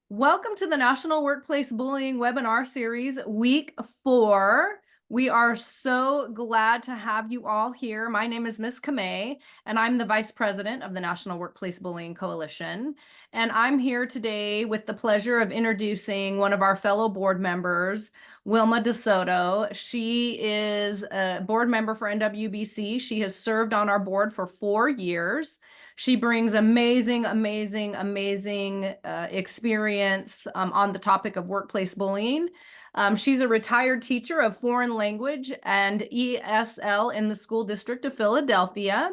Welcome to the National Workplace Bullying Webinar Series, Week 4. We are so glad to have you all here. My name is Ms. Kamei, and I'm the Vice President of the National Workplace Bullying Coalition. And I'm here today with the pleasure of introducing one of our fellow board members, Wilma de Soto. She is a board member for NWBC. She has served on our board for 4 years. She brings amazing experience on the topic of workplace bullying. She's a retired teacher of foreign language and ESL in the School District of Philadelphia.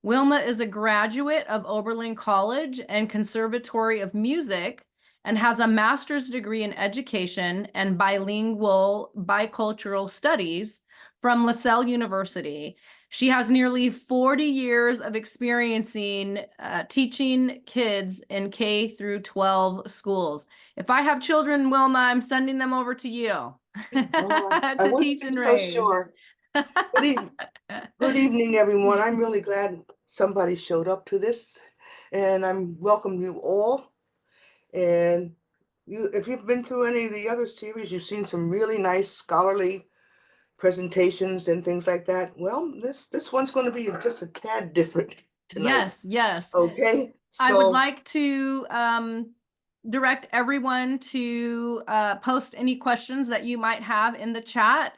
Wilma is a graduate of Oberlin College and Conservatory of Music and has a master's degree in education and bilingual bicultural studies from Salle University. She has nearly 40 years of experiencing teaching kids in K through 12 schools. If I have children, Wilma, I'm sending them over to you I to wouldn't teach be and so raise. sure. Good evening, everyone. I'm really glad somebody showed up to this, and I'm welcome you all. And if you've been through any of the other series, you've seen some really nice scholarly presentations and things like that. Well, this one's going to be just a tad different tonight. Yes. Okay, I would so like to direct everyone to post any questions that you might have in the chat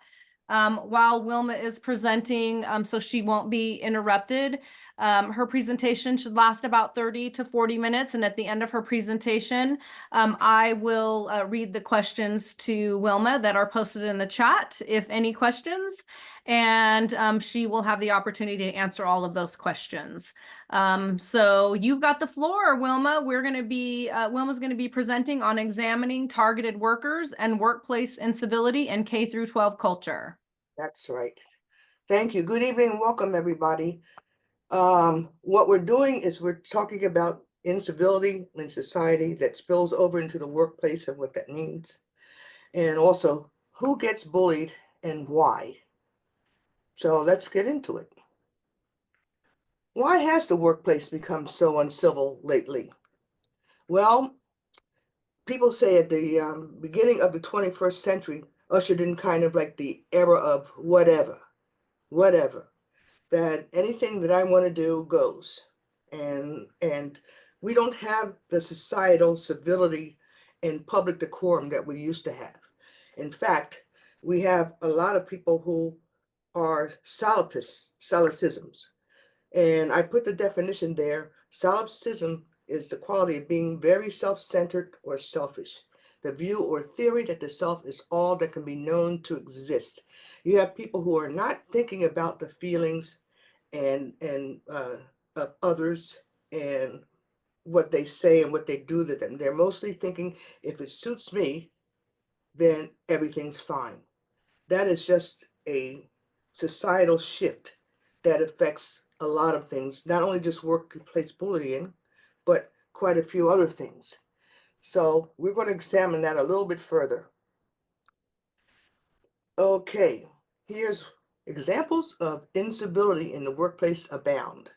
while Wilma is presenting, so she won't be interrupted. Her presentation should last about 30 to 40 minutes, and at the end of her presentation, I will read the questions to Wilma that are posted in the chat, if any questions, and she will have the opportunity to answer all of those questions. So you've got the floor, Wilma. Wilma's going to be presenting on examining targeted workers and workplace incivility in K through 12 culture. that's right. Thank you. Good evening and welcome, everybody. What we're doing is we're talking about incivility in society that spills over into the workplace and what that means. And also who gets bullied and why. So let's get into it. Why has the workplace become so uncivil lately? Well, people say at the beginning of the 21st century ushered in kind of like the era of whatever, that anything that I want to do goes. And we don't have the societal civility and public decorum that we used to have. In fact, we have a lot of people who are solipsisms. And I put the definition there. Solipsism is the quality of being very self-centered or selfish. The view or theory that the self is all that can be known to exist. You have people who are not thinking about the feelings and of others and what they say and what they do to them. They're mostly thinking, if it suits me, then everything's fine. That is just a societal shift that affects a lot of things, not only just workplace bullying, but quite a few other things. So we're going to examine that a little bit further. Okay, here's examples of incivility in the workplace abound.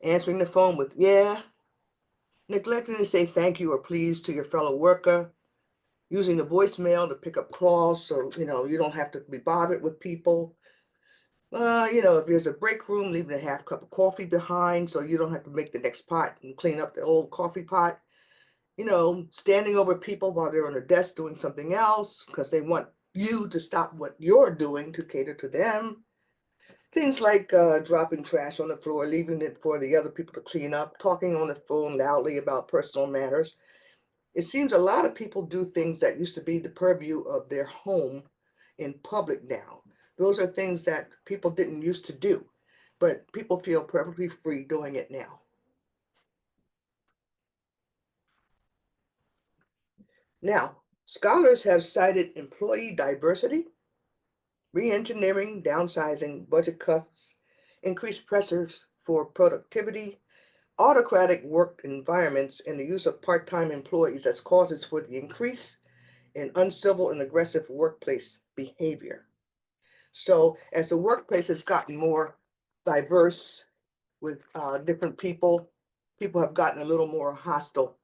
Answering the phone with yeah, neglecting to say thank you or please to your fellow worker, using the voicemail to pick up calls so you don't have to be bothered with people. If there's a break room, leaving a half cup of coffee behind so you don't have to make the next pot and clean up the old coffee pot. Standing over people while they're on their desk doing something else because they want you to stop what you're doing to cater to them. Things like dropping trash on the floor, leaving it for the other people to clean up, talking on the phone loudly about personal matters. It seems a lot of people do things that used to be the purview of their home in public now. Those are things that people didn't used to do, but people feel perfectly free doing it now. Now, scholars have cited employee diversity, re-engineering, downsizing, budget cuts, increased pressures for productivity, autocratic work environments, and the use of part-time employees as causes for the increase in uncivil and aggressive workplace behavior. So as the workplace has gotten more diverse with different people have gotten a little more hostile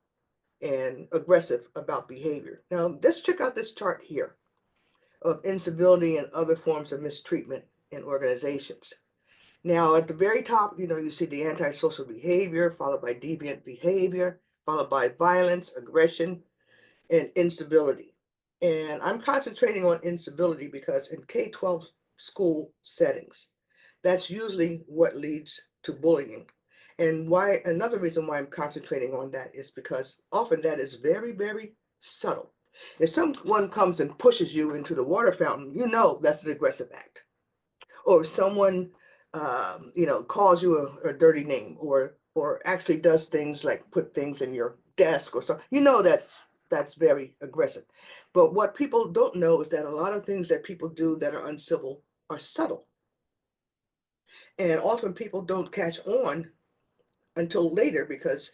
and aggressive about behavior. Now, let's check out this chart here of incivility and other forms of mistreatment in organizations. Now, at the very top, you see the antisocial behavior, followed by deviant behavior, followed by violence, aggression, and incivility. And I'm concentrating on incivility because in K-12 school settings, that's usually what leads to bullying. And another reason why I'm concentrating on that is because often that is very, very subtle. If someone comes and pushes you into the water fountain, that's an aggressive act. Or if someone, calls you a dirty name, or actually does things like put things in your desk or something, that's very aggressive. But what people don't know is that a lot of things that people do that are uncivil are subtle. And often people don't catch on until later because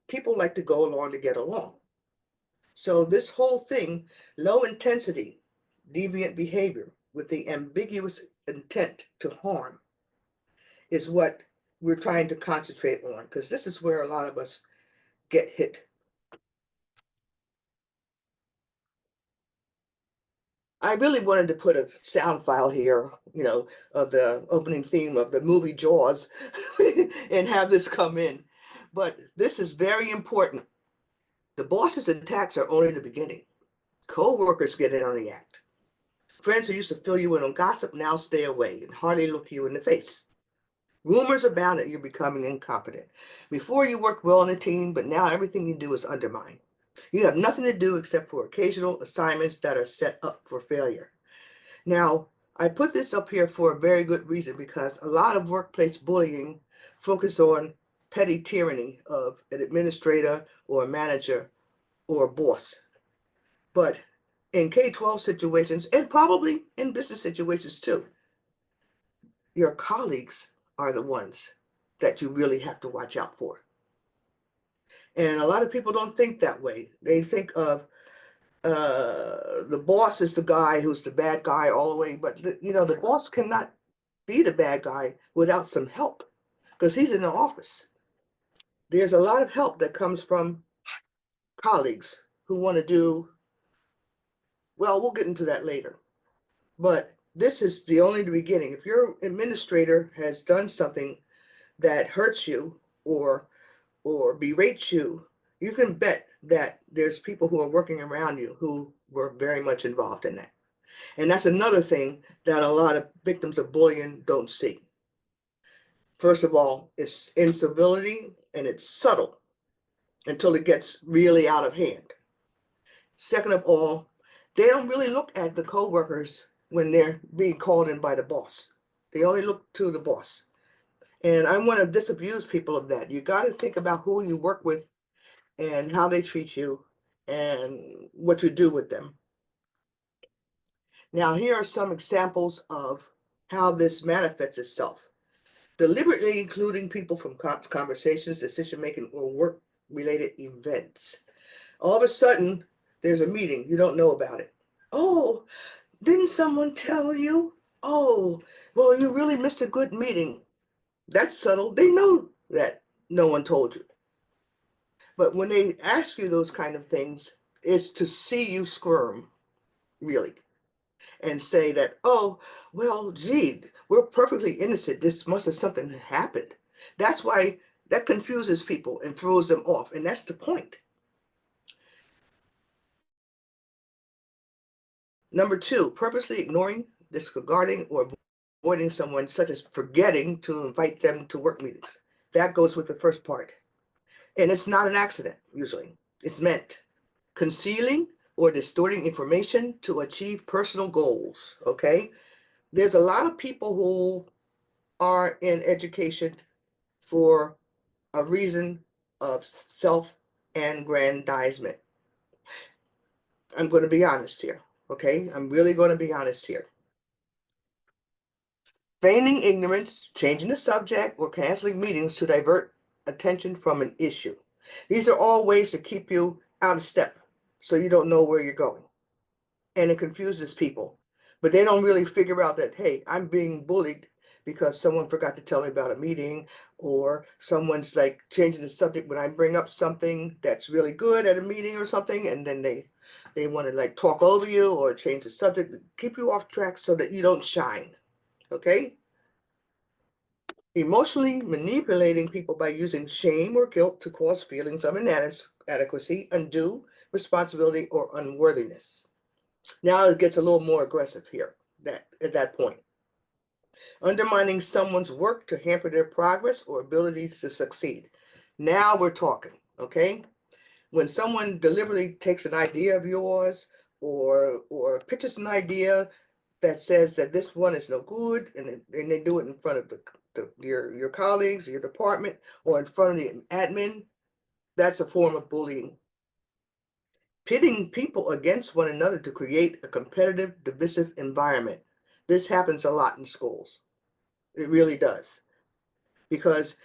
people like to go along to get along. So this whole thing, low intensity, deviant behavior with the ambiguous intent to harm, is what we're trying to concentrate on, because this is where a lot of us get hit. I really wanted to put a sound file here, of the opening theme of the movie Jaws and have this come in. But this is very important. The boss's attacks are only the beginning. Co-workers get in on the act. Friends who used to fill you in on gossip now stay away and hardly look you in the face. Rumors abound that you're becoming incompetent. Before you worked well in a team, but now everything you do is undermined. You have nothing to do except for occasional assignments that are set up for failure. Now, I put this up here for a very good reason, because a lot of workplace bullying focus on petty tyranny of an administrator or a manager or a boss. But in K-12 situations, and probably in business situations too, your colleagues are the ones that you really have to watch out for. And a lot of people don't think that way. They think of the boss is the guy who's the bad guy all the way, but the boss cannot be the bad guy without some help, because he's in the office. There's a lot of help that comes from colleagues who want to do, well, we'll get into that later. But this is only the beginning. If your administrator has done something that hurts you or berates you, you can bet that there's people who are working around you who were very much involved in that. And that's another thing that a lot of victims of bullying don't see. First of all, it's incivility, and it's subtle until it gets really out of hand. Second of all, they don't really look at the coworkers when they're being called in by the boss. They only look to the boss. And I want to disabuse people of that. You got to think about who you work with and how they treat you and what you do with them. Now, here are some examples of how this manifests itself. Deliberately including people from conversations, decision-making, or work-related events. All of a sudden, there's a meeting. You don't know about it. Oh, didn't someone tell you? Oh, well, you really missed a good meeting. That's subtle. They know that no one told you. But when they ask you those kind of things, it's to see you squirm, really, and say that, oh, well, gee, we're perfectly innocent. This must have something happened. That's why that confuses people and throws them off. And that's the point. Number two, purposely ignoring, disregarding, or avoiding someone, such as forgetting to invite them to work meetings. That goes with the first part. And it's not an accident, usually. It's meant. Concealing or distorting information to achieve personal goals, okay? There's a lot of people who are in education for a reason of self-aggrandizement. I'm going to be honest here, okay? I'm really going to be honest here. Feigning ignorance, changing the subject, or canceling meetings to divert attention from an issue. These are all ways to keep you out of step so you don't know where you're going. And it confuses people. But they don't really figure out that, hey, I'm being bullied because someone forgot to tell me about a meeting, or someone's like changing the subject when I bring up something that's really good at a meeting or something, and then they want to like talk over you or change the subject, keep you off track so that you don't shine. Okay? Emotionally manipulating people by using shame or guilt to cause feelings of inadequacy, undue responsibility, or unworthiness. Now it gets a little more aggressive here at that point. Undermining someone's work to hamper their progress or abilities to succeed. Now we're talking, okay? When someone deliberately takes an idea of yours or pitches an idea that says that this one is no good, and they do it in front of your colleagues, your department, or in front of the admin, that's a form of bullying. Pitting people against one another to create a competitive, divisive environment. This happens a lot in schools. It really does. Because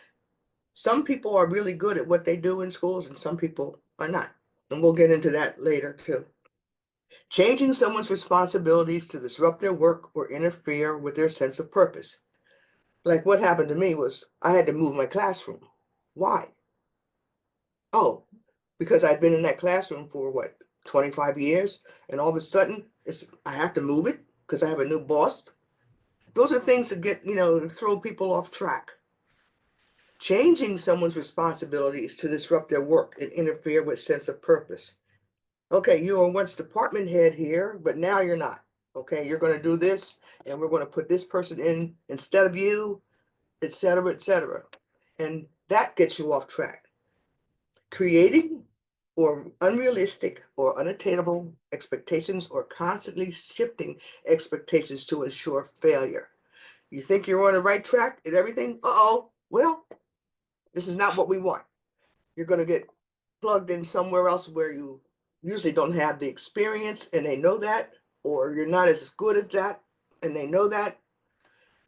some people are really good at what they do in schools and some people are not. And we'll get into that later too. Changing someone's responsibilities to disrupt their work or interfere with their sense of purpose. Like what happened to me was I had to move my classroom. Why? Oh, because I'd been in that classroom for what, 25 years, and all of a sudden I have to move it because I have a new boss. Those are things that get, throw people off track. Changing someone's responsibilities to disrupt their work and interfere with sense of purpose. Okay, you were once department head here, but now you're not. Okay, you're going to do this, and we're going to put this person in instead of you, etc., etc. And that gets you off track. Creating or unrealistic or unattainable expectations, or constantly shifting expectations to ensure failure. You think you're on the right track and everything? Uh-oh, well, this is not what we want. You're going to get plugged in somewhere else where you usually don't have the experience, and they know that, or you're not as good as that, and they know that.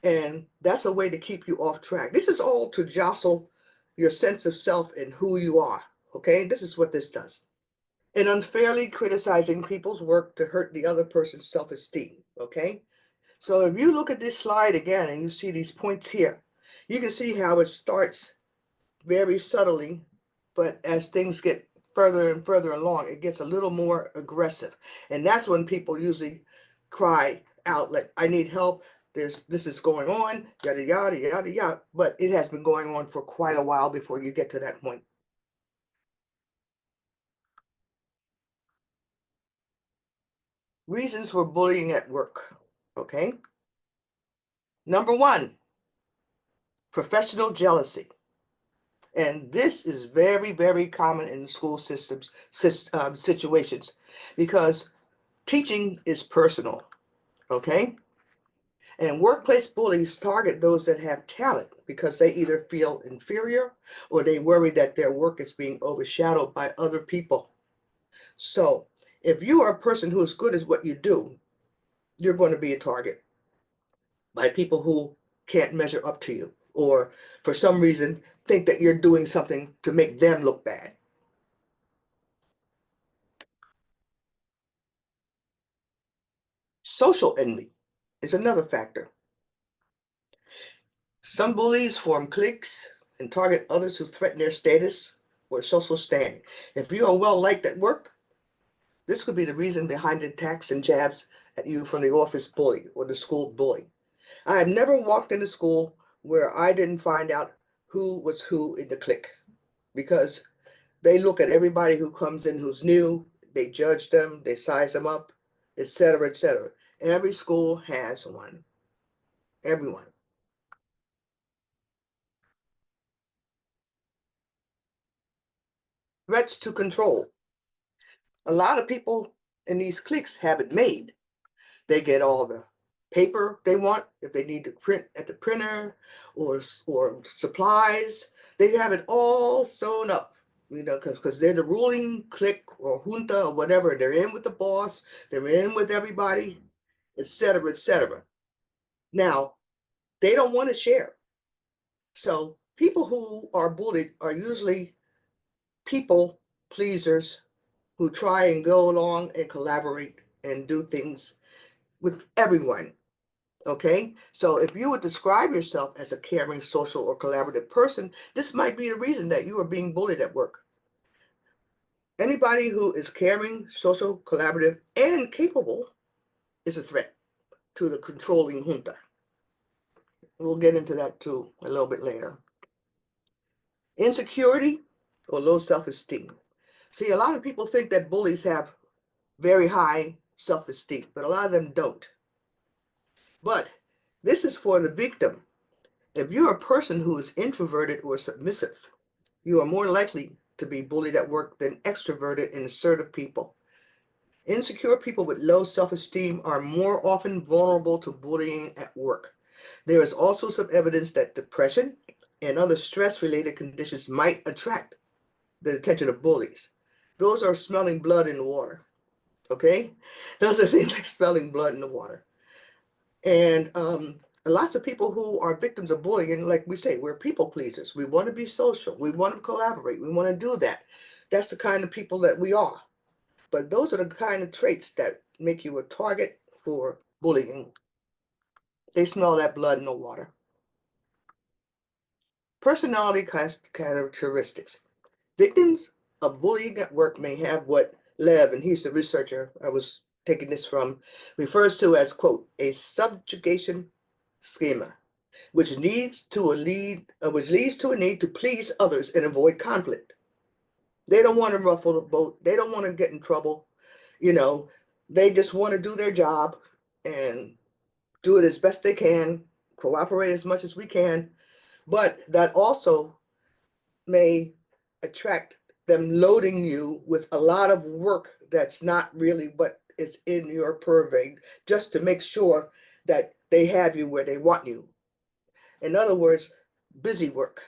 And that's a way to keep you off track. This is all to jostle your sense of self and who you are. Okay, this is what this does. And unfairly criticizing people's work to hurt the other person's self-esteem. Okay, so if you look at this slide again and you see these points here, you can see how it starts very subtly, but as things get further and further along, it gets a little more aggressive. And that's when people usually cry out like, I need help. This is going on, yada, yada, yada, yada. But it has been going on for quite a while before you get to that point. Reasons for bullying at work, okay? Number one, professional jealousy. And this is very, very common in school systems, situations, because teaching is personal, okay? And workplace bullies target those that have talent because they either feel inferior or they worry that their work is being overshadowed by other people. So if you are a person who is good at what you do, you're going to be a target by people who can't measure up to you, or for some reason think that you're doing something to make them look bad. Social envy is another factor. Some bullies form cliques and target others who threaten their status or social standing. If you are well liked at work, this could be the reason behind the attacks and jabs at you from the office bully or the school bully. I have never walked into school where I didn't find out who was who in the clique, because they look at everybody who comes in who's new, they judge them, they size them up, etc., etc. Every school has one. Everyone. Threats to control. A lot of people in these cliques have it made. They get all the paper they want if they need to print at the printer, or supplies. They have it all sewn up, because they're the ruling clique or junta or whatever. They're in with the boss, they're in with everybody, etc., etc. Now, they don't want to share. So people who are bullied are usually people pleasers who try and go along and collaborate and do things with everyone. Okay, so if you would describe yourself as a caring, social, or collaborative person, this might be the reason that you are being bullied at work. Anybody who is caring, social, collaborative, and capable is a threat to the controlling junta. We'll get into that too a little bit later. Insecurity or low self-esteem. See, a lot of people think that bullies have very high self-esteem, but a lot of them don't. But this is for the victim. If you're a person who is introverted or submissive, you are more likely to be bullied at work than extroverted and assertive people. Insecure people with low self-esteem are more often vulnerable to bullying at work. There is also some evidence that depression and other stress-related conditions might attract the attention of bullies. Those are smelling blood in the water, okay? Those are things like smelling blood in the water. And lots of people who are victims of bullying, like we say, we're people pleasers. We want to be social. We want to collaborate. We want to do that. That's the kind of people that we are. But those are the kind of traits that make you a target for bullying. They smell that blood in the water. Personality characteristics. Victims of bullying at work may have what Lev, and he's the researcher I was taking this from, refers to as, quote, a subjugation schema, which leads to a need to please others and avoid conflict. They don't want to ruffle the boat. They don't want to get in trouble. You know, they just want to do their job and do it as best they can, cooperate as much as we can. But that also may attract them loading you with a lot of work that's not really what is in your purvey, just to make sure that they have you where they want you. In other words, busy work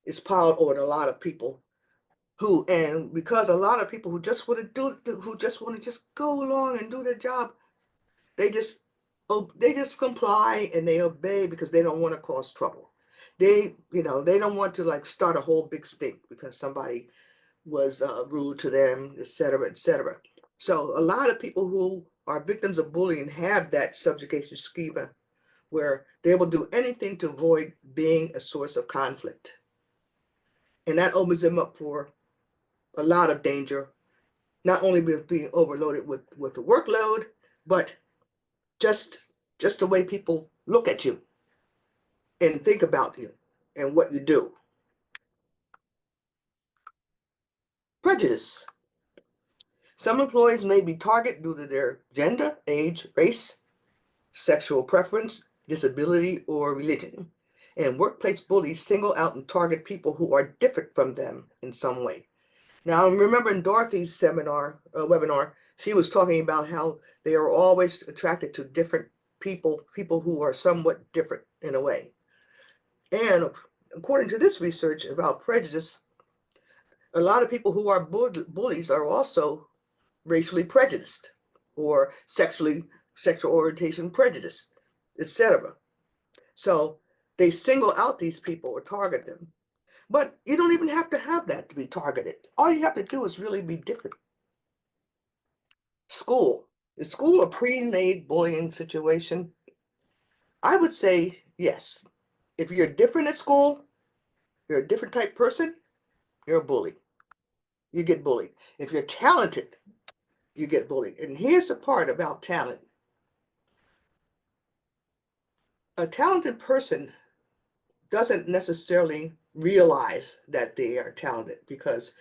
is piled on a lot of people and because a lot of people who just want to just go along and do their job, they just comply and they obey because they don't want to cause trouble. They don't want to like start a whole big stink because somebody was rude to them, etc., etc. So a lot of people who are victims of bullying have that subjugation schema where they will do anything to avoid being a source of conflict. And that opens them up for a lot of danger, not only with being overloaded with the workload, but just the way people look at you and think about you and what you do. Prejudice. Some employees may be targeted due to their gender, age, race, sexual preference, disability, or religion. And workplace bullies single out and target people who are different from them in some way. Now, remember in Dorothy's webinar, she was talking about how they are always attracted to different people who are somewhat different in a way. And according to this research about prejudice, a lot of people who are bullies are also racially prejudiced or sexual orientation prejudice, etc. So they single out these people or target them. But you don't even have to have that to be targeted. All you have to do is really be different. School. Is school a pre-made bullying situation? I would say yes. If you're different at school, you're a different type person, you're a bully. You get bullied. If you're talented, you get bullied. And here's the part about talent. A talented person doesn't necessarily realize that they are talented because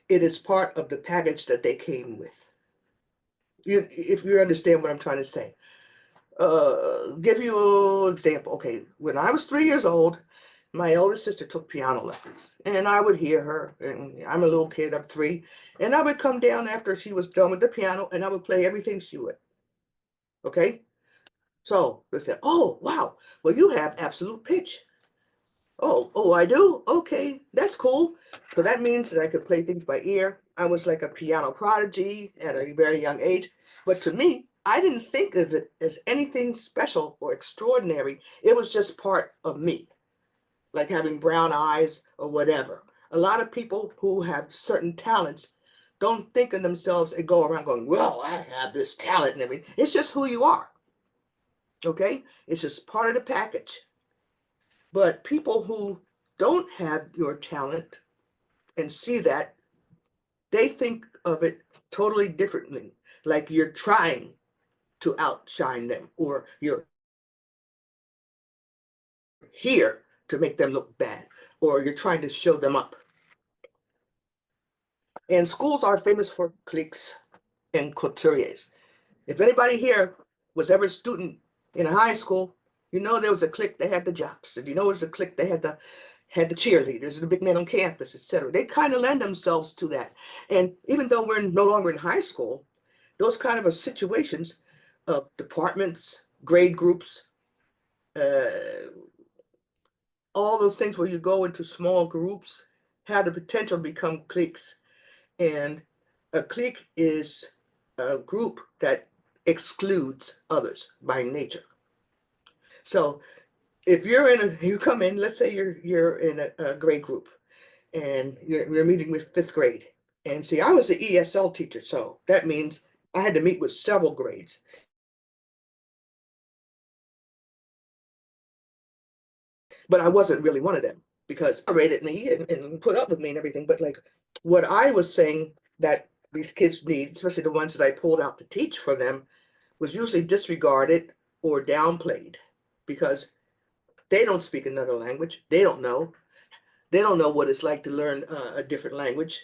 it is part of the package that they came with. If you understand what I'm trying to say. Give you an example. Okay, when I was 3 years old, my older sister took piano lessons, and I would hear her, and I'm a little kid, I'm 3, and I would come down after she was done with the piano, and I would play everything she would. Okay? So they said, oh, wow, well, you have absolute pitch. Oh, I do? Okay, that's cool. So that means that I could play things by ear. I was like a piano prodigy at a very young age. But to me, I didn't think of it as anything special or extraordinary. It was just part of me, like having brown eyes or whatever. A lot of people who have certain talents don't think of themselves and go around going, well, I have this talent and everything. It's just who you are. Okay, it's just part of the package. But people who don't have your talent and see that, they think of it totally differently, like you're trying to outshine them, or you're here to make them look bad, or you're trying to show them up. And schools are famous for cliques and couturiers. If anybody here was ever a student in a high school, you know there was a clique that had the jocks, and you know there was a clique that had the cheerleaders and the big men on campus, etc. They kind of lend themselves to that. And even though we're no longer in high school, those kind of situations of departments, grade groups, uh, all those things where you go into small groups have the potential to become cliques. And a clique is a group that excludes others by nature. So if you come in, let's say you're in a grade group and you're meeting with fifth grade. And see, I was an ESL teacher, so that means I had to meet with several grades. But I wasn't really one of them because they rated me and put up with me and everything. But like what I was saying that these kids need, especially the ones that I pulled out to teach for them, was usually disregarded or downplayed because they don't speak another language. They don't know. They don't know what it's like to learn a different language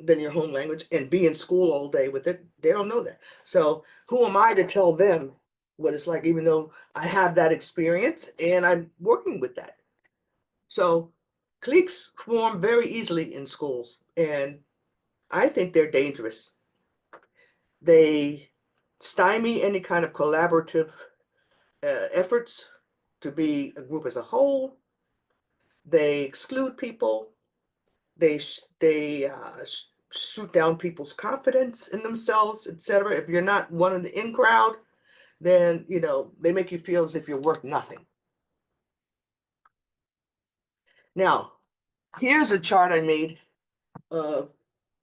than your home language and be in school all day with it. They don't know that. So who am I to tell them what it's like, even though I have that experience and I'm working with that? So cliques form very easily in schools, and I think they're dangerous. They stymie any kind of collaborative efforts to be a group as a whole. They exclude people. They shoot down people's confidence in themselves, etc. If you're not one of the in crowd, then they make you feel as if you're worth nothing. Now, here's a chart I made of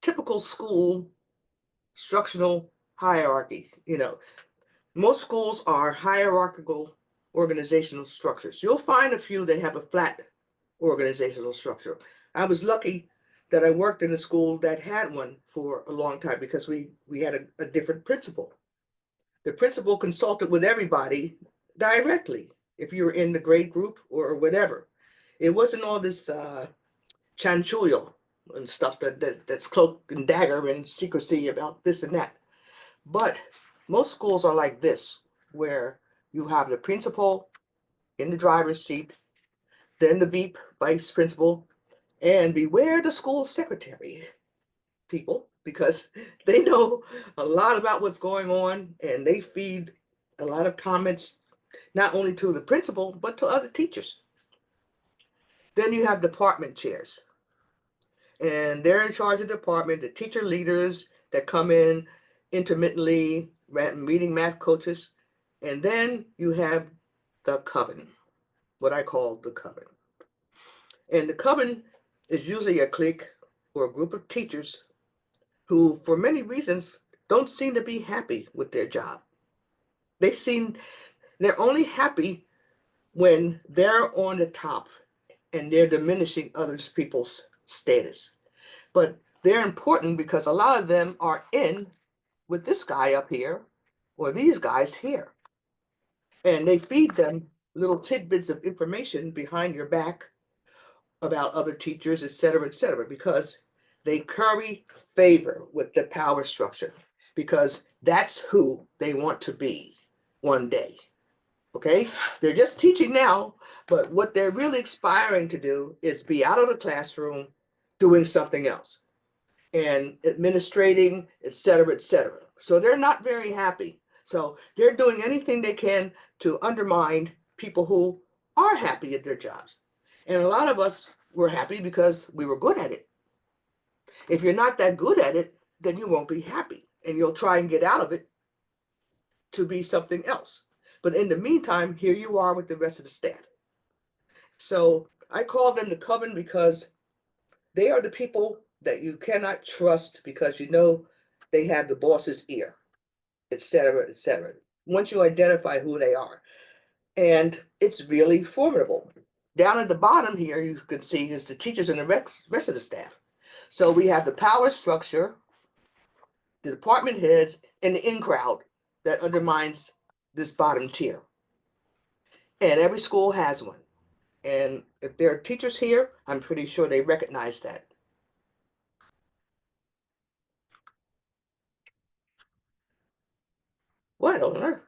typical school instructional hierarchy. Most schools are hierarchical organizational structures. You'll find a few that have a flat organizational structure. I was lucky that I worked in a school that had one for a long time because we had a different principal. The principal consulted with everybody directly, if you were in the grade group or whatever. It wasn't all this chanchullo and stuff that's cloak and dagger and secrecy about this and that. But most schools are like this, where you have the principal in the driver's seat, then the VP, vice principal, and beware the school secretary people, because they know a lot about what's going on and they feed a lot of comments, not only to the principal, but to other teachers. Then you have department chairs, and they're in charge of the department, the teacher leaders that come in intermittently, meeting math coaches. And then you have the coven, what I call the coven. And the coven is usually a clique or a group of teachers who, for many reasons, don't seem to be happy with their job. They're only happy when they're on the top and they're diminishing other people's status. But they're important because a lot of them are in with this guy up here or these guys here. And they feed them little tidbits of information behind your back about other teachers, et cetera, because they curry favor with the power structure, because that's who they want to be one day. Okay? They're just teaching now, but what they're really aspiring to do is be out of the classroom doing something else and administrating, et cetera, et cetera. So they're not very happy. So they're doing anything they can to undermine people who are happy at their jobs. And a lot of us were happy because we were good at it. If you're not that good at it, then you won't be happy and you'll try and get out of it to be something else. But in the meantime, here you are with the rest of the staff. So I call them the coven because they are the people that you cannot trust because they have the boss's ear, et cetera, et cetera. once you identify who they are. And it's really formidable. Down at the bottom here, you can see is the teachers and the rest of the staff. So we have the power structure, the department heads, and the in crowd that undermines this bottom tier. And every school has one. And if there are teachers here, I'm pretty sure they recognize that. What on earth?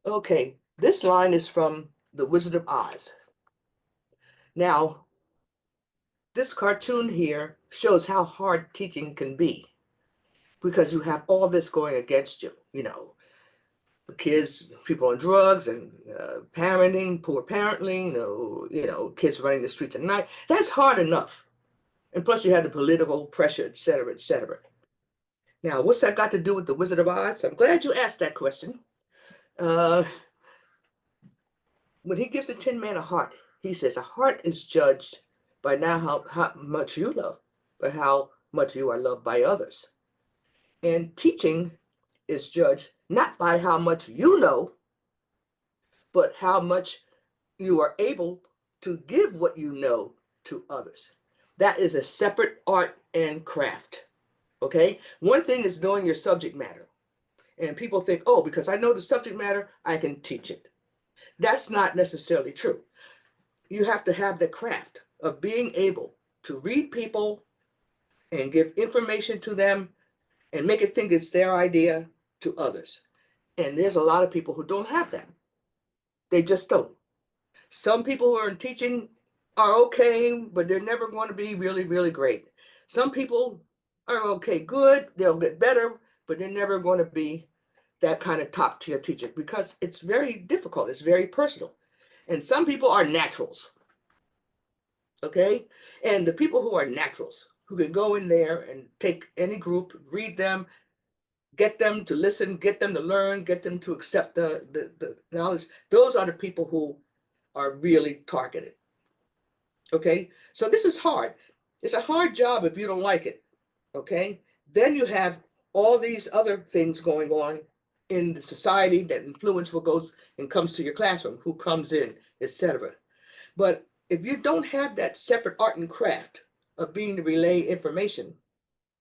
Okay, this line is from The Wizard of Oz. Now, this cartoon here shows how hard teaching can be because you have all this going against you, you know, the kids, people on drugs and parenting, poor parenting, you know, kids running the streets at night. That's hard enough. And plus you have the political pressure, et cetera, et cetera. Now, what's that got to do with the Wizard of Oz? I'm glad you asked that question. When he gives the Tin Man a heart, he says a heart is judged by not how much you love, but how much you are loved by others. And teaching is judged not by how much you know, but how much you are able to give what you know to others. That is a separate art and craft. Okay? One thing is knowing your subject matter. And people think, oh, because I know the subject matter, I can teach it. That's not necessarily true. You have to have the craft of being able to read people and give information to them and make it think it's their idea to others. And there's a lot of people who don't have that. They just don't. Some people who are in teaching are okay, but they're never going to be really, really great. Some people are okay, good, they'll get better, but they're never going to be that kind of top tier teacher because it's very difficult. It's very personal. And some people are naturals. Okay? And the people who are naturals, who can go in there and take any group, read them, get them to listen, get them to learn, get them to accept the knowledge, those are the people who are really targeted. Okay? So this is hard. It's a hard job if you don't like it. Okay? Then you have all these other things going on in the society that influence what goes and comes to your classroom, who comes in, etc. But if you don't have that separate art and craft of being to relay information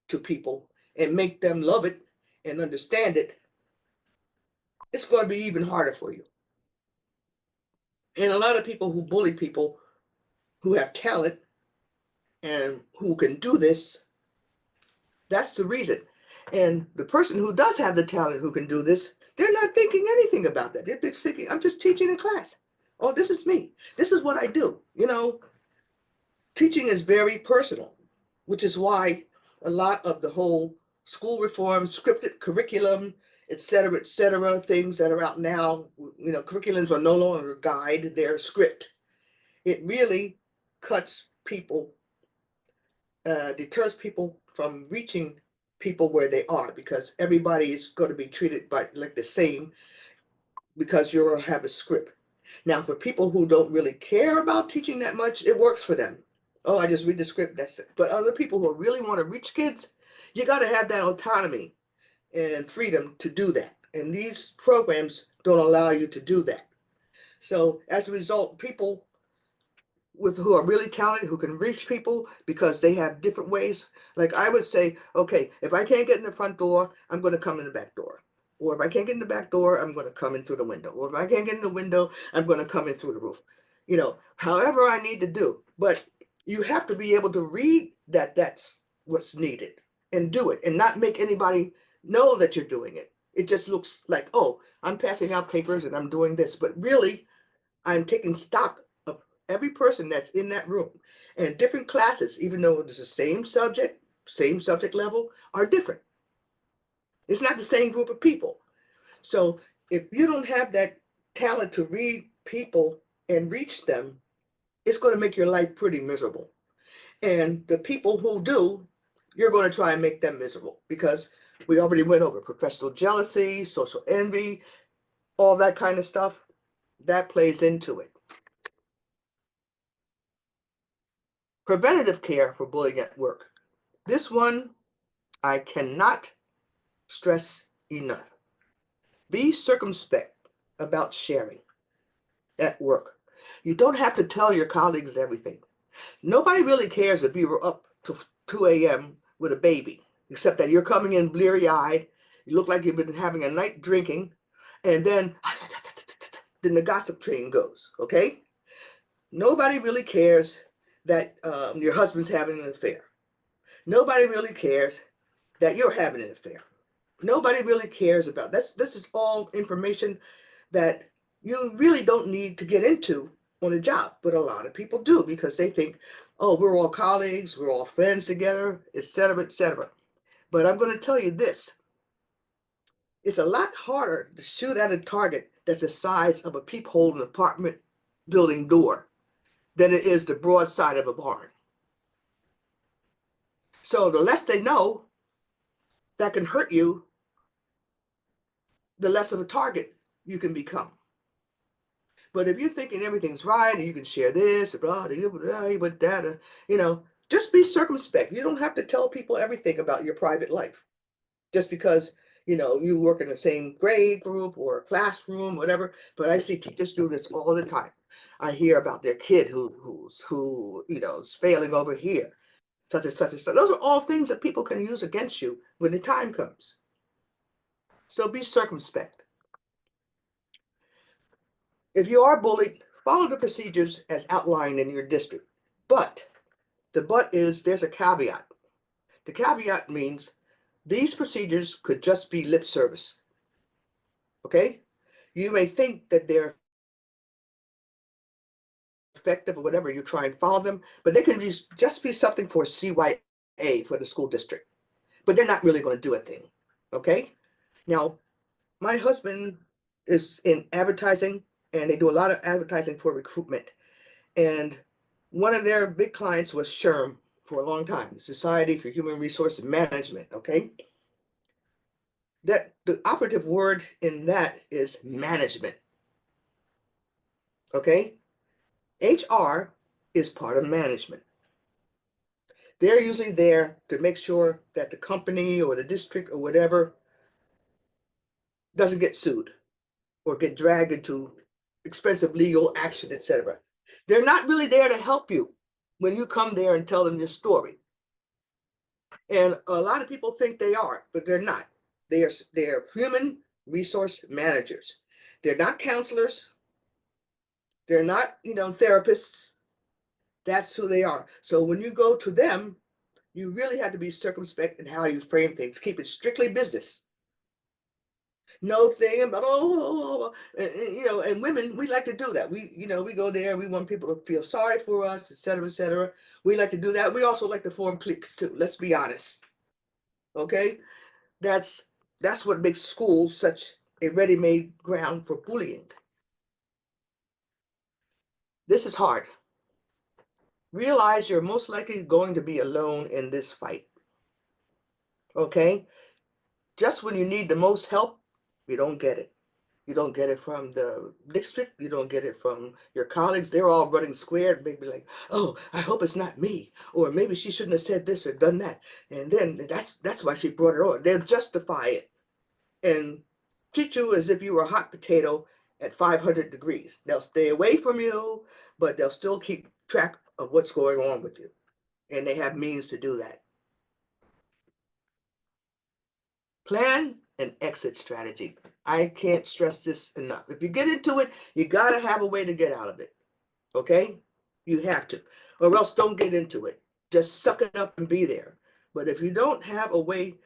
to people and make them love it and understand it, it's going to be even harder for you. And a lot of people who bully people who have talent and who can do this, that's the reason. And the person who does have the talent who can do this, they're not thinking anything about that. They're thinking, I'm just teaching in class. Oh, this is me. This is what I do. You know, teaching is very personal, which is why a lot of the whole school reform, scripted curriculum, et cetera, things that are out now, you know, curriculums are no longer a guide, they're script. It really cuts people, deters people from reaching people where they are because everybody is going to be treated by like the same because you have a script. Now, for people who don't really care about teaching that much, it works for them. Oh, I just read the script, that's it. But other people who really want to reach kids, you got to have that autonomy and freedom to do that. And these programs don't allow you to do that. So as a result, people who are really talented, who can reach people because they have different ways. Like I would say, okay, if I can't get in the front door, I'm going to come in the back door. Or if I can't get in the back door, I'm going to come in through the window. Or if I can't get in the window, I'm going to come in through the roof. You know, however I need to do. But you have to be able to read that that's what's needed and do it and not make anybody know that you're doing it. It just looks like, oh, I'm passing out papers and I'm doing this. But really, I'm taking stock of every person that's in that room. And different classes, even though it's the same subject level, are different. It's not the same group of people. So if you don't have that talent to read people and reach them, it's going to make your life pretty miserable. And the people who do, you're going to try and make them miserable because we already went over professional jealousy, social envy, all that kind of stuff. That plays into it. Preventative care for bullying at work. This one I cannot stress enough. Be circumspect about sharing at work. You don't have to tell your colleagues everything. Nobody really cares if you were up to 2 a.m. with a baby, except that you're coming in bleary-eyed. You look like you've been having a night drinking, and then the gossip train goes, okay? Nobody really cares that your husband's having an affair. Nobody really cares that you're having an affair. Nobody really cares about this. This is all information that you really don't need to get into on a job, but a lot of people do because they think, oh, we're all colleagues, we're all friends together, etc., etc. But I'm going to tell you this. It's a lot harder to shoot at a target that's the size of a peephole in an apartment building door than it is the broadside of a barn. So the less they know that can hurt you, the less of a target you can become. But if you're thinking everything's right and you can share this, blah, but that, just be circumspect. You don't have to tell people everything about your private life just because, you work in the same grade group or classroom, whatever. But I see teachers do this all the time. I hear about their kid who is failing over here, such and such and such. Those are all things that people can use against you when the time comes. So be circumspect. If you are bullied, follow the procedures as outlined in your district. But the but is there's a caveat. The caveat means these procedures could just be lip service. Okay? You may think that they're effective or whatever, you try and follow them, but they could just be something for CYA for the school district. But they're not really going to do a thing. Okay? Now, my husband is in advertising, and they do a lot of advertising for recruitment. And one of their big clients was SHRM for a long time, the Society for Human Resource Management, okay? That the operative word in that is management, okay? HR is part of management. They're usually there to make sure that the company or the district or whatever doesn't get sued or get dragged into expensive legal action, etc. They're not really there to help you when you come there and tell them your story. And a lot of people think they are, but they're not. They are human resource managers. They're not counselors. They're not, therapists. That's who they are. So when you go to them, you really have to be circumspect in how you frame things. Keep it strictly business. No thing about and women, we like to do that. We go there, we want people to feel sorry for us, etc., etc. We like to do that. We also like to form cliques too. Let's be honest. Okay, that's what makes schools such a ready-made ground for bullying. This is hard. Realize you're most likely going to be alone in this fight. Okay, just when you need the most help, you don't get it. You don't get it from the district. You don't get it from your colleagues. They're all running square, maybe like, oh, I hope it's not me. Or maybe she shouldn't have said this or done that. And then that's why she brought it on. They'll justify it and treat you as if you were a hot potato at 500 degrees. They'll stay away from you, but they'll still keep track of what's going on with you. And they have means to do that. Plan an exit strategy. I can't stress this enough. If you get into it, you got to have a way to get out of it. Okay? You have to. Or else don't get into it. Just suck it up and be there. But if you don't have a way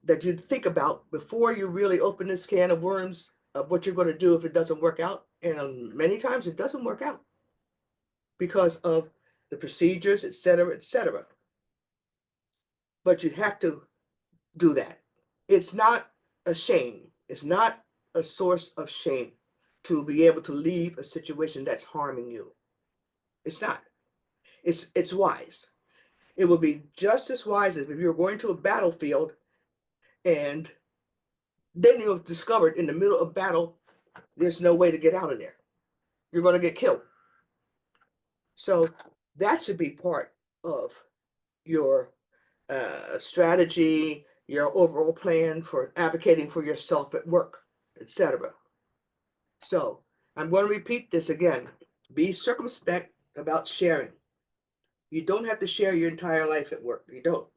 that you think about before you really open this can of worms of what you're going to do if it doesn't work out, and many times it doesn't work out because of the procedures, etc., etc. But you have to do that. It's not a shame. It's not a source of shame to be able to leave a situation that's harming you. It's not. It's wise. It would be just as wise as if you're going to a battlefield and then you've discovered in the middle of battle, there's no way to get out of there. You're going to get killed. So that should be part of your strategy, your overall plan for advocating for yourself at work etc. So I'm going to repeat this again. Be circumspect about sharing. You don't have to share your entire life at work. You don't.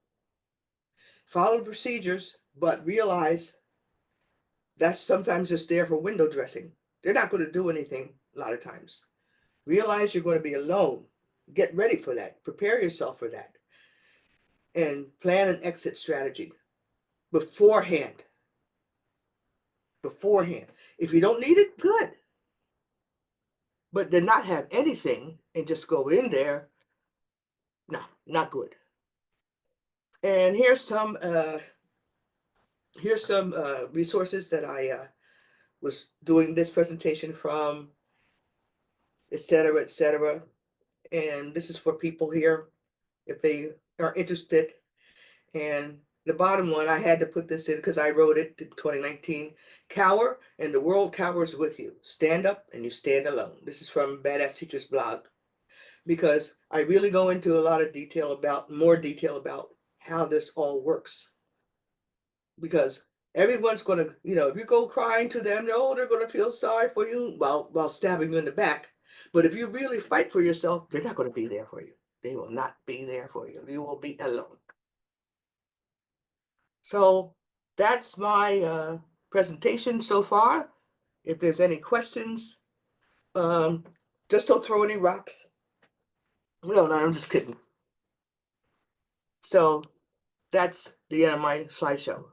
Follow the procedures, but realize that's sometimes just there for window dressing. They're not going to do anything a lot of times. Realize you're going to be alone. Get ready for that. Prepare yourself for that. And plan an exit strategy beforehand. Beforehand. If you don't need it, good. But to not have anything and just go in there, no, not good. And here's some resources that I was doing this presentation from, etc., etc. And this is for people here if they are interested. And the bottom one, I had to put this in because I wrote it in 2019. Cower and the world cowers with you. Stand up and you stand alone. This is from Badass Teacher's blog, because I really go into a lot of more detail about how this all works. Because everyone's going to, if you go crying to them, no, they're going to feel sorry for you while stabbing you in the back. But if you really fight for yourself, they're not going to be there for you. They will not be there for you. You will be alone. So that's my presentation so far. If there's any questions, just don't throw any rocks. No, I'm just kidding. So that's the end of my slideshow.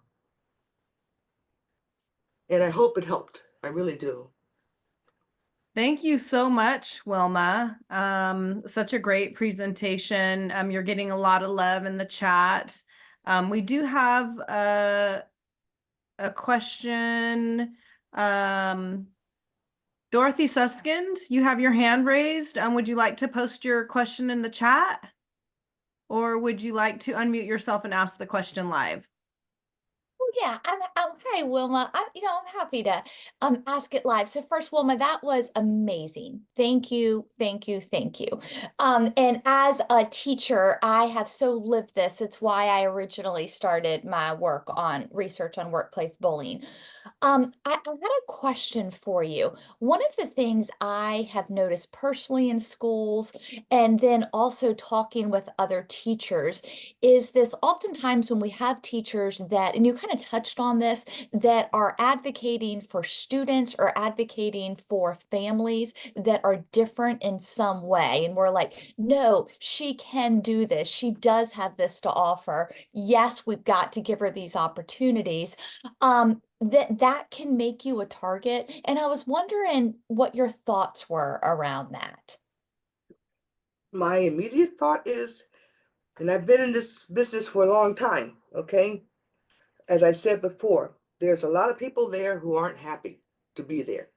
And I hope it helped. I really do. Thank you so much, Wilma. Such a great presentation. You're getting a lot of love in the chat. We do have a question. Dorothy Suskins, you have your hand raised. Would you like to post your question in the chat? Or would you like to unmute yourself and ask the question live? Yeah, hi Wilma. I'm happy to ask it live. So first, Wilma, that was amazing. Thank you, thank you, thank you. And as a teacher, I have so lived this. It's why I originally started my work on research on workplace bullying. I had a question for you. One of the things I have noticed personally in schools, and then also talking with other teachers, is this oftentimes when we have teachers that, and you kind of touched on this, that are advocating for students or advocating for families that are different in some way. And we're like, no, she can do this. She does have this to offer. Yes, we've got to give her these opportunities. That can make you a target. And I was wondering what your thoughts were around that. My immediate thought is, and I've been in this business for a long time, okay? As I said before, there's a lot of people there who aren't happy to be there,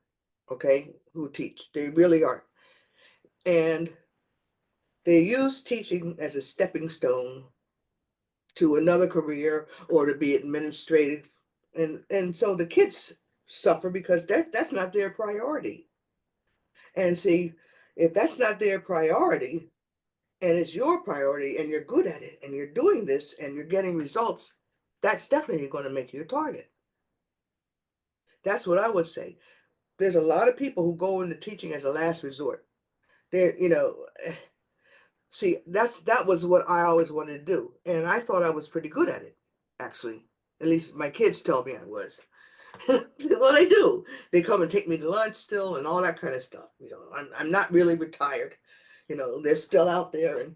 okay? Who teach. They really aren't. And they use teaching as a stepping stone to another career or to be administrative. And so the kids suffer because that's not their priority. And see, if that's not their priority and it's your priority and you're good at it and you're doing this and you're getting results, that's definitely going to make you a target. That's what I would say. There's a lot of people who go into teaching as a last resort. They're, see, that was what I always wanted to do. And I thought I was pretty good at it, actually. At least my kids tell me I was. Well, they do. They come and take me to lunch still and all that kind of stuff. I'm not really retired. They're still out there and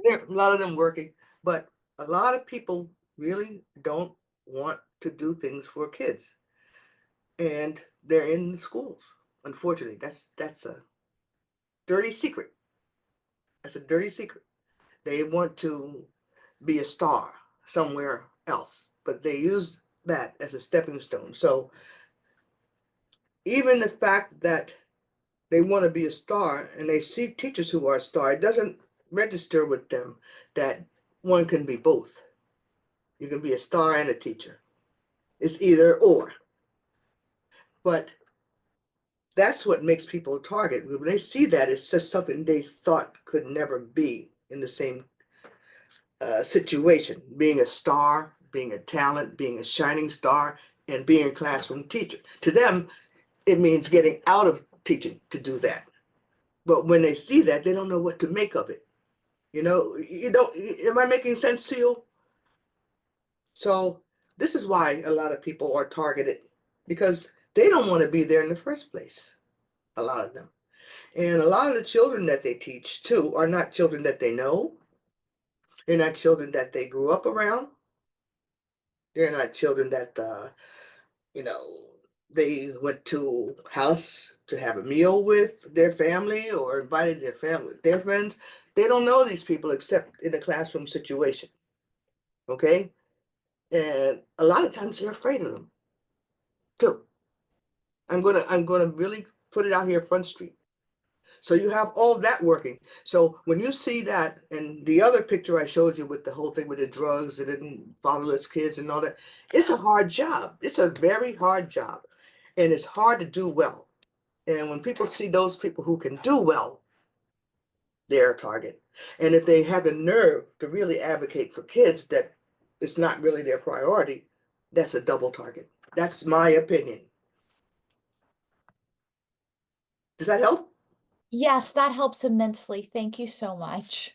there a lot of them working. But a lot of people really don't want to do things for kids. And they're in schools. Unfortunately, that's a dirty secret. That's a dirty secret. They want to be a star somewhere else, but they use that as a stepping stone. So even the fact that they want to be a star and they see teachers who are a star, it doesn't register with them that one can be both. You can be a star and a teacher. It's either or. But that's what makes people a target. When they see that, it's just something they thought could never be in the same situation. Being a star, being a talent, being a shining star, and being a classroom teacher. To them, it means getting out of teaching to do that. But when they see that, they don't know what to make of it. You know, am I making sense to you? So this is why a lot of people are targeted, because they don't want to be there in the first place, a lot of them. And a lot of the children that they teach too are not children that they know. They're not children that they grew up around. They're not children that, you know, they went to house to have a meal with their family or invited their family, their friends. They don't know these people except in a classroom situation. Okay? And a lot of times they're afraid of them too. I'm gonna really put it out here front street. So you have all that working. So when you see that, and the other picture I showed you with the whole thing with the drugs and fatherless kids and all that, it's a hard job. It's a very hard job, and it's hard to do well. And when people see those people who can do well, they're a target. And if they have the nerve to really advocate for kids that it's not really their priority, that's a double target. That's my opinion. Does that help? Yes, that helps immensely. Thank you so much.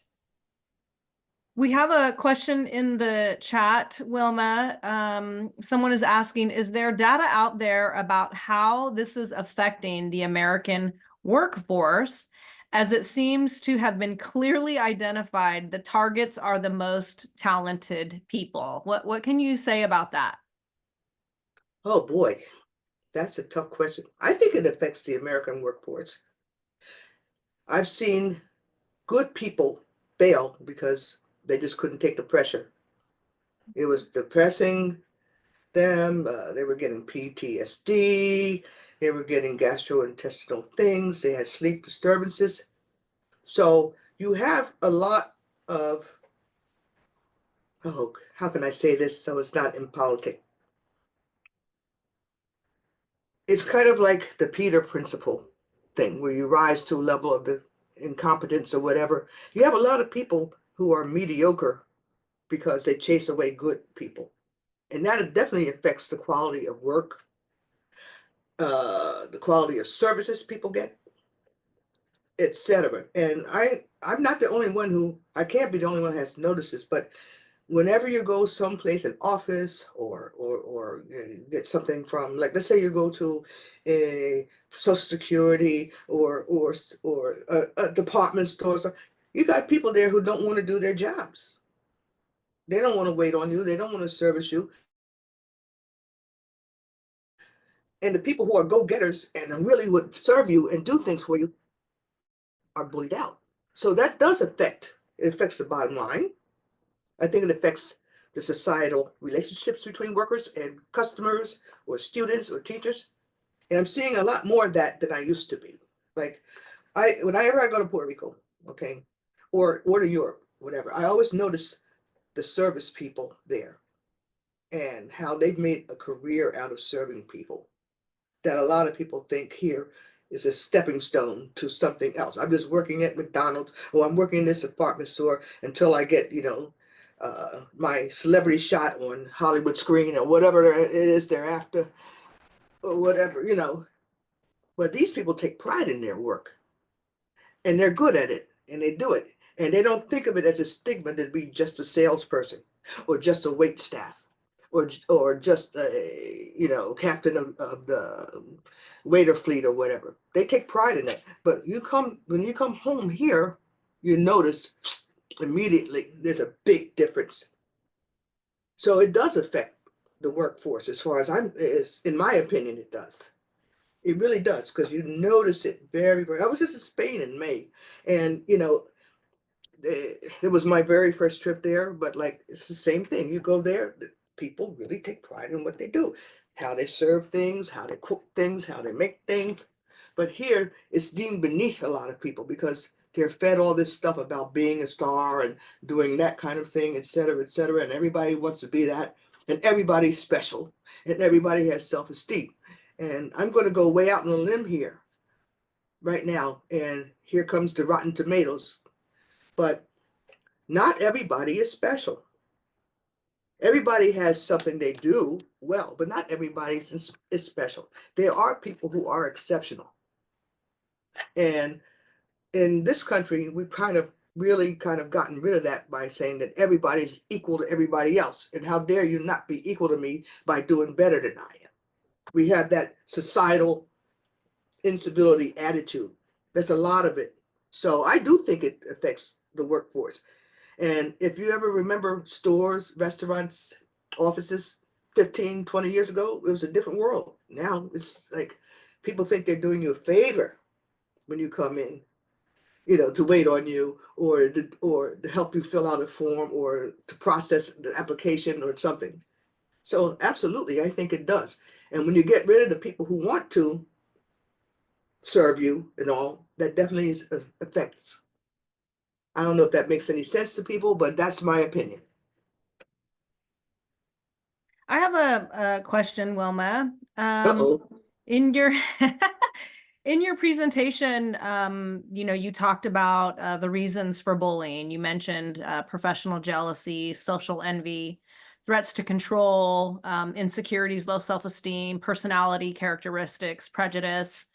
We have a question in the chat, Wilma. Someone is asking, is there data out there about how this is affecting the American workforce, as it seems to have been clearly identified the targets are the most talented people? What can you say about that? Oh boy, that's a tough question. I think it affects the American workforce. I've seen good people fail because they just couldn't take the pressure. It was depressing them. They were getting PTSD. They were getting gastrointestinal things. They had sleep disturbances. So you have a lot of, oh, how can I say this so it's not in politics? It's kind of like the Peter principle thing, where you rise to a level of the incompetence or whatever. You have a lot of people who are mediocre because they chase away good people. And that definitely affects the quality of work, the quality of services people get, etc. And I'm not the only one I can't be the only one who has noticed this, but whenever you go someplace, an office or you get something from, like, let's say you go to a Social Security or a department store, so you got people there who don't want to do their jobs. They don't want to wait on you. They don't want to service you. And the people who are go-getters and really would serve you and do things for you are bullied out. So that does affect, it affects the bottom line. I think it affects the societal relationships between workers and customers or students or teachers. And I'm seeing a lot more of that than I used to be. Like whenever I go to Puerto Rico, okay, or to Europe, whatever, I always notice the service people there and how they've made a career out of serving people that a lot of people think here is a stepping stone to something else. I'm just working at McDonald's, or I'm working in this department store until I get, my celebrity shot on Hollywood screen or whatever it is they're after, or whatever, But these people take pride in their work, and they're good at it, and they do it. And they don't think of it as a stigma to be just a salesperson or just a wait staff or just a captain of the waiter fleet or whatever. They take pride in that. But when you come home here, you notice immediately there's a big difference. So it does affect the workforce as far as in my opinion, it does. It really does, because you notice it very, very. I was just in Spain in May, and it was my very first trip there, but like it's the same thing. You go there, people really take pride in what they do, how they serve things, how they cook things, how they make things. But here it's deemed beneath a lot of people because they're fed all this stuff about being a star and doing that kind of thing, et cetera, and everybody wants to be that, and everybody's special, and everybody has self-esteem. And I'm going to go way out on a limb here right now, and here comes the Rotten Tomatoes. But not everybody is special. Everybody has something they do well, but not everybody is special. There are people who are exceptional. And in this country, we've really gotten rid of that by saying that everybody's equal to everybody else. And how dare you not be equal to me by doing better than I am? We have that societal incivility attitude. There's a lot of it. So I do think it affects the workforce. And if you ever remember stores, restaurants, offices 15, 20 years ago, it was a different world. Now it's like people think they're doing you a favor when you come in, to wait on you or to help you fill out a form or to process the application or something. So absolutely, I think it does. And when you get rid of the people who want to serve you and all, that definitely affects. I don't know if that makes any sense to people, but that's my opinion. I have a question, Wilma. Uh-oh. In your in your presentation, you talked about the reasons for bullying. You mentioned professional jealousy, social envy, threats to control, insecurities, low self-esteem, personality characteristics, prejudice.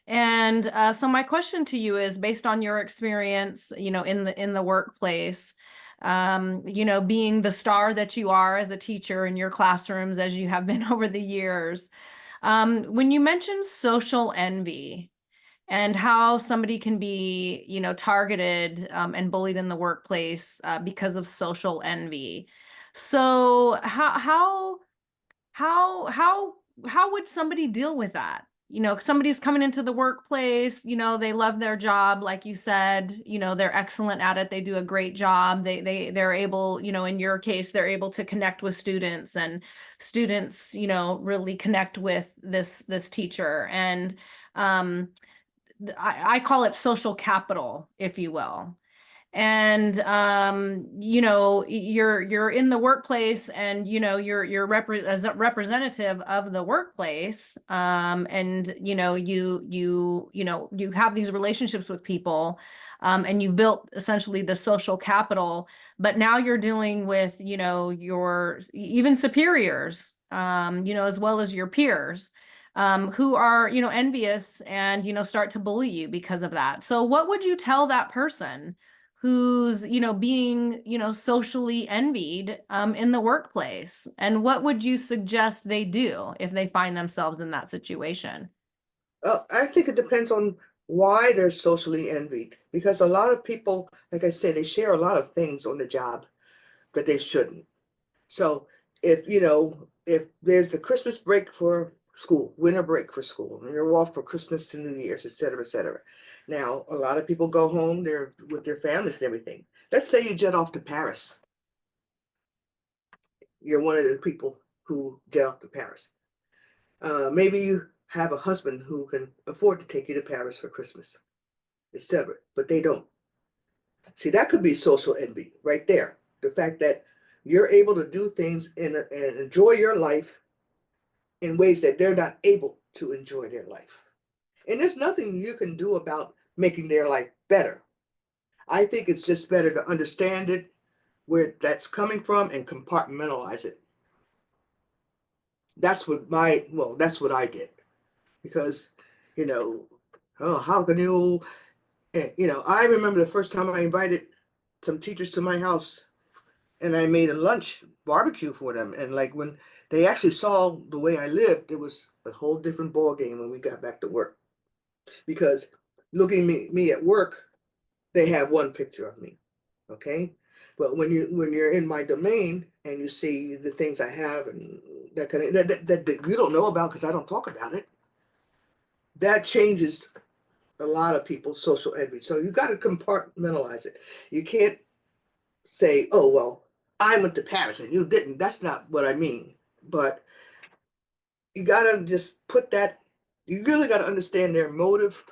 And so my question to you is, based on your experience, in the workplace, being the star that you are as a teacher in your classrooms, as you have been over the years, when you mentioned social envy and how somebody can be, targeted and bullied in the workplace because of social envy. So how would somebody deal with that? Somebody's coming into the workplace, they love their job, like you said, they're excellent at it. They do a great job. They're able, in your case, they're able to connect with students, and students, really connect with this teacher. And I call it social capital, if you will. And you're in the workplace, and you're as a representative of the workplace, and you have these relationships with people, and you've built essentially the social capital. But now you're dealing with your even superiors, as well as your peers, who are envious and start to bully you because of that. So what would you tell that person who's being socially envied in the workplace? And what would you suggest they do if they find themselves in that situation? I think it depends on why they're socially envied, because a lot of people, like I said, they share a lot of things on the job that they shouldn't. So if there's a Christmas break for school, winter break for school, and you're off for Christmas to New Year's, et cetera, et cetera. Now, a lot of people go home, they're with their families and everything. Let's say you jet off to Paris. You're one of the people who jet off to Paris. Maybe you have a husband who can afford to take you to Paris for Christmas, et cetera, but they don't. See, that could be social envy right there. The fact that you're able to do things and enjoy your life in ways that they're not able to enjoy their life. And there's nothing you can do about making their life better. I think it's just better to understand it, where that's coming from, and compartmentalize it. That's what I did. Because, how can you, I remember the first time I invited some teachers to my house, and I made a lunch barbecue for them. And like when they actually saw the way I lived, it was a whole different ball game when we got back to work. Because looking me at work, they have one picture of me, okay? But when you're in my domain and you see the things I have and that kind of that you don't know about because I don't talk about it, that changes a lot of people's social envy. So you got to compartmentalize it. You can't say, oh, well, I went to Paris and you didn't. That's not what I mean. But you got to just put that, you really got to understand their motive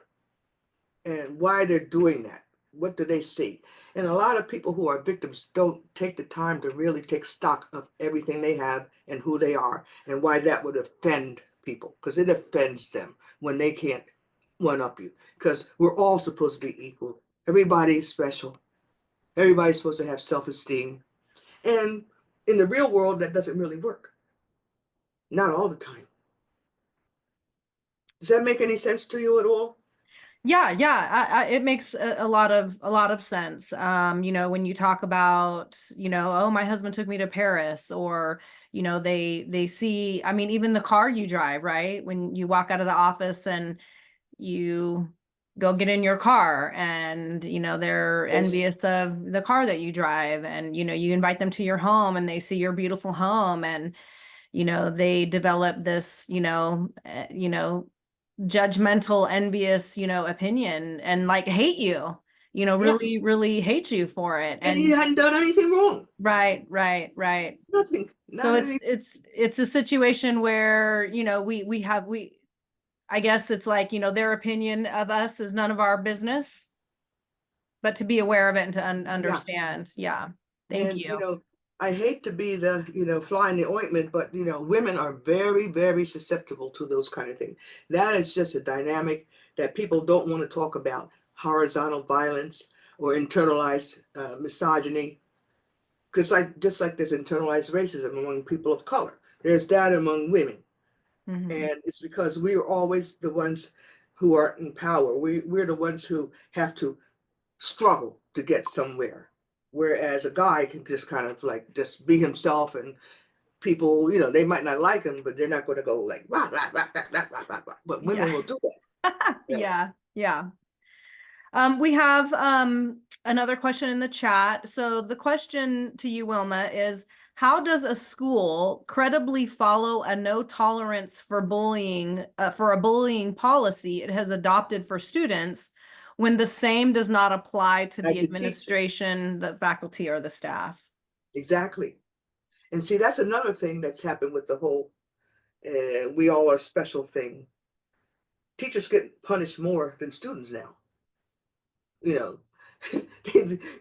and why they're doing that. What do they see? And a lot of people who are victims don't take the time to really take stock of everything they have and who they are and why that would offend people, because it offends them when they can't one up you, because we're all supposed to be equal. Everybody's special. Everybody's supposed to have self-esteem. And in the real world, that doesn't really work. Not all the time. Does that make any sense to you at all? Yeah, yeah, it makes a lot of sense. You know, when you talk about, you know, oh, my husband took me to Paris, or, you know, they see, I mean, even the car you drive, right? When you walk out of the office and you go get in your car, and, you know, they're Yes. envious of the car that you drive, and, you know, you invite them to your home and they see your beautiful home, and, you know, they develop this, you know, judgmental, envious, you know, opinion, and like hate you, you know, Yeah. really, really hate you for it. And he And hadn't done anything wrong. right. Nothing. So Not any. it's a situation where, you know, we I guess it's like, you know, their opinion of us is none of our business, but to be aware of it and to Yeah. understand. Yeah. Thank And, you. I hate to be the, fly in the ointment, but, women are very, very susceptible to those kind of things. That is just a dynamic that people don't want to talk about. Horizontal violence or internalized misogyny. Because just like there's internalized racism among people of color, there's that among women. Mhm. And it's because we are always the ones who are in power. We're the ones who have to struggle to get somewhere. Whereas a guy can just kind of like just be himself, and people, they might not like him, but they're not going to go like, rah, rah, rah, rah, rah, rah, rah, rah. But Yeah. women will do that. Yeah. Yeah. We have another question in the chat. So the question to you, Wilma, is how does a school credibly follow a no tolerance for bullying, for a bullying policy it has adopted for students when the same does not apply to the As a teacher. administration, the faculty, or the staff? Exactly. And see, that's another thing that's happened with the whole we all are special thing. Teachers get punished more than students now. You know,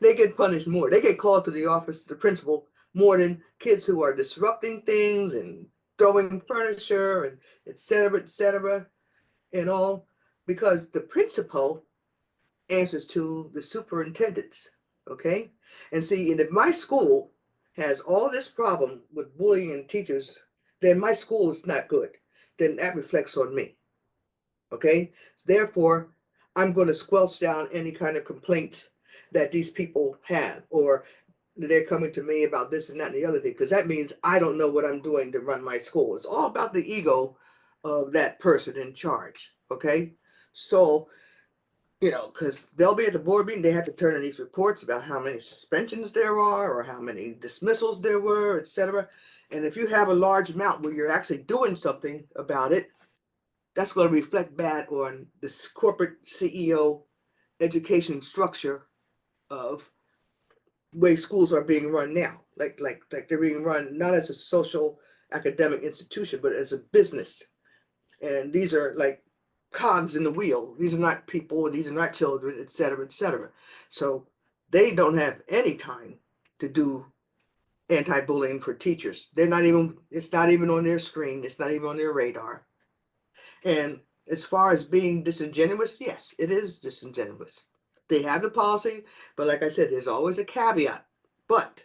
they get punished more. They get called to the office, the principal, more than kids who are disrupting things and throwing furniture and et cetera, and all, because the principal answers to the superintendents. Okay, and see, and if my school has all this problem with bullying and teachers, then my school is not good. Then that reflects on me. Okay, so therefore, I'm going to squelch down any kind of complaints that these people have, or they're coming to me about this and that and the other thing, because that means I don't know what I'm doing to run my school. It's all about the ego of that person in charge. Okay, so because they'll be at the board meeting, they have to turn in these reports about how many suspensions there are or how many dismissals there were, etc. And if you have a large amount where you're actually doing something about it, that's going to reflect bad on this corporate CEO education structure of way schools are being run now. Like they're being run not as a social academic institution, but as a business. And these are like cogs in the wheel. These are not people, these are not children, et cetera, et cetera. So they don't have any time to do anti-bullying for teachers. It's not even on their screen, it's not even on their radar. And as far as being disingenuous, yes, it is disingenuous. They have the policy, but like I said, there's always a caveat. But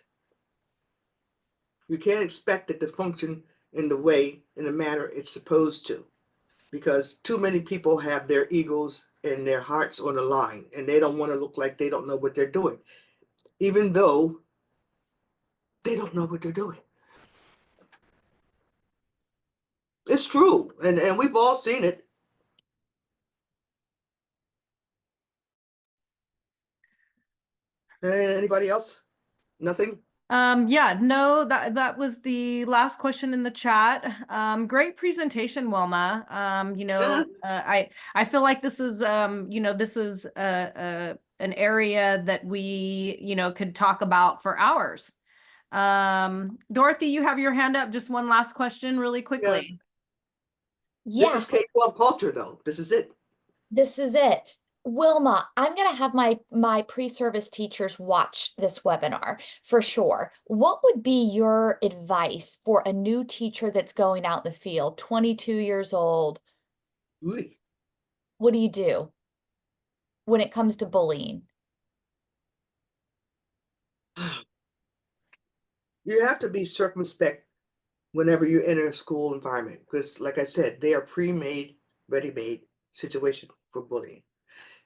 you can't expect it to function in the manner it's supposed to, because too many people have their egos and their hearts on the line, and they don't want to look like they don't know what they're doing, even though they don't know what they're doing. It's true, and we've all seen it. Anybody else? Nothing? Yeah, no, that was the last question in the chat. Great presentation, Wilma. I feel like this is this is an area that we, could talk about for hours. Dorothy, you have your hand up. Just one last question really Yeah. quickly. This is Yes, K-12 culture, though. This is it. this is it. Wilma, I'm going to have my pre-service teachers watch this webinar for sure. What would be your advice for a new teacher that's going out in the field, 22 years old? Ooh. What do you do when it comes to bullying? You have to be circumspect whenever you enter a school environment, because like I said, they are pre-made, ready-made situation for bullying.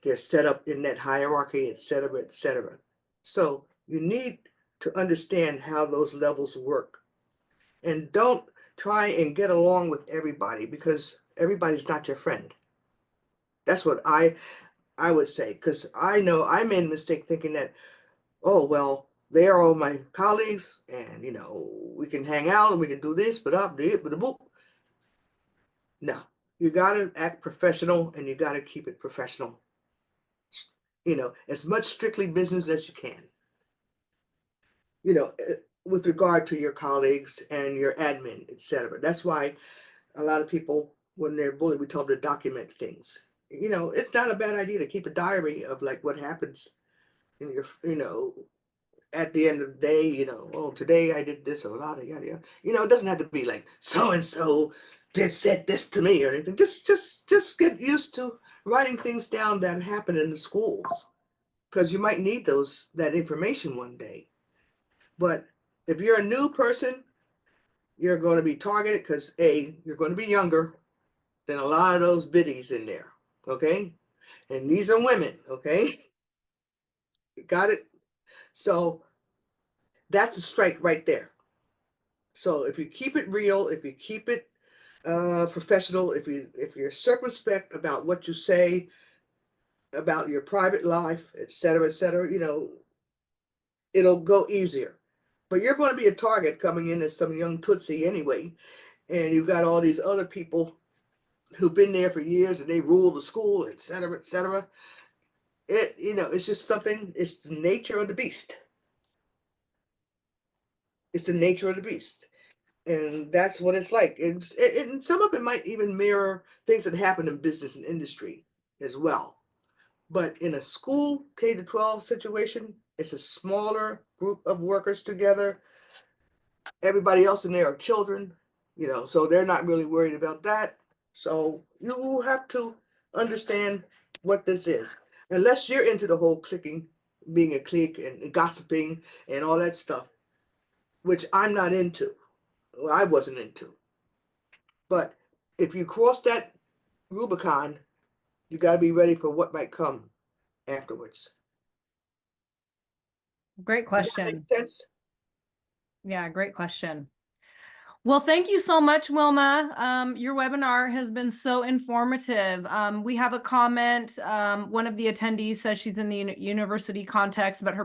They're set up in that hierarchy, et cetera, et cetera. So you need to understand how those levels work. And don't try and get along with everybody, because everybody's not your friend. That's what I would say, because I know I made a mistake thinking that, oh, well, they are all my colleagues and, you know, we can hang out and we can do this, but up, but boop. No, you got to act professional and you got to keep it professional. You know, as much strictly business as you can. You know, with regard to your colleagues and your admin, etc. That's why a lot of people, when they're bullied, we tell them to document things. You know, it's not a bad idea to keep a diary of like what happens in your, you know, at the end of the day, you know, oh, today I did this or yada yada yada. You know, it doesn't have to be like so and so said this to me or anything. Just get used to writing things down that happen in the schools, because you might need that information one day. But if you're a new person, you're going to be targeted because you're going to be younger than a lot of those biddies in there. Okay, and these are women. Okay, got it. So that's a strike right there. So if you keep it real, if you keep it professional, if you're circumspect about what you say about your private life, et cetera, you know, it'll go easier. But you're going to be a target coming in as some young Tootsie anyway, and you've got all these other people who've been there for years and they rule the school, et cetera, et cetera. You know, it's just something. It's the nature of the beast. It's the nature of the beast. And that's what it's like. And some of it might even mirror things that happen in business and industry as well. But in a school K-12 situation, it's a smaller group of workers together. Everybody else in there are children, you know, so they're not really worried about that. So you have to understand what this is. Unless you're into the whole clicking, being a clique and gossiping and all that stuff, which I'm not into. I wasn't into. But if you cross that Rubicon, you got to be ready for what might come afterwards. Great Does that question. make sense? Yeah, great question. Well, thank you so much, Wilma. Your webinar has been so informative. We have a comment. One of the attendees says she's in the university context, but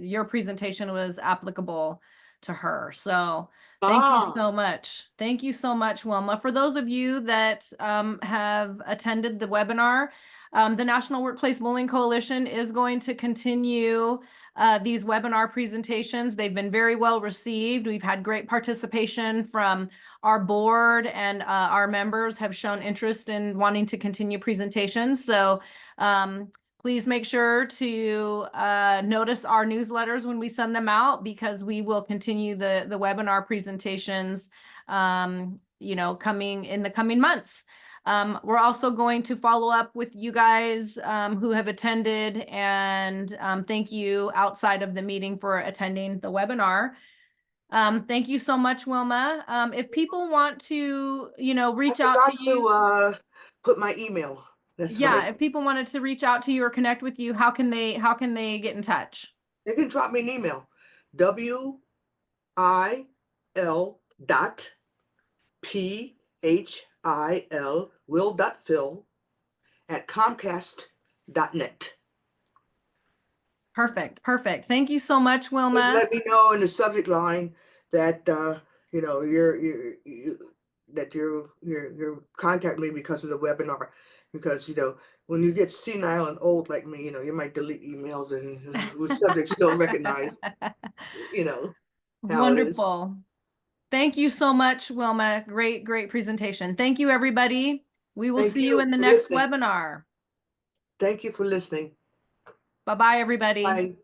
your presentation was applicable to her. So thank you so much. Thank you so much, Wilma. For those of you that have attended the webinar, the National Workplace Bullying Coalition is going to continue these webinar presentations. They've been very well received. We've had great participation from our board, and our members have shown interest in wanting to continue presentations. So please make sure to notice our newsletters when we send them out, because we will continue the webinar presentations you know, coming in the coming months. We're also going to follow up with you guys who have attended, and thank you outside of the meeting for attending the webinar. Thank you so much, Wilma. If people want to, you know, reach out to you. I forgot to put my email. That's yeah, if people wanted to reach out to you or connect with you, how can they get in touch? They can drop me an email. WIL.PHIL will.phil@comcast.net. Perfect. Thank you so much, Wilma. Just let me know in the subject line that you know that you're contacting me because of the webinar, because you know when you get senile and old like me, you know, you might delete emails and with subjects you don't recognize. You know how it is. Wonderful. Thank you so much, Wilma. Great presentation. Thank you, everybody. We will see you in the next webinar. Thank you for listening. Bye-bye, everybody. Bye.